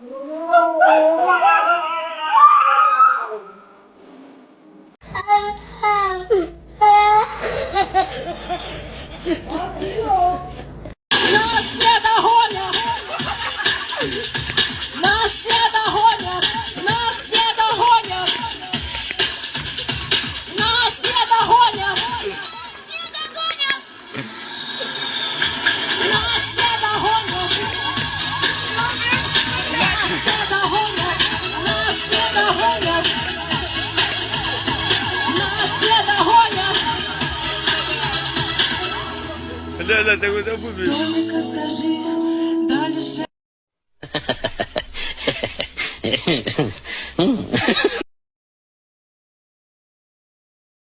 Нас не догонят! Нас не догонят! Нас не догонят! Нас не догонят! Нас не догонят! Нас не догонят! Нас не догонят! Нас не догонят! Ля-ля, ты куда будешь? Томика, скажи, далі ще.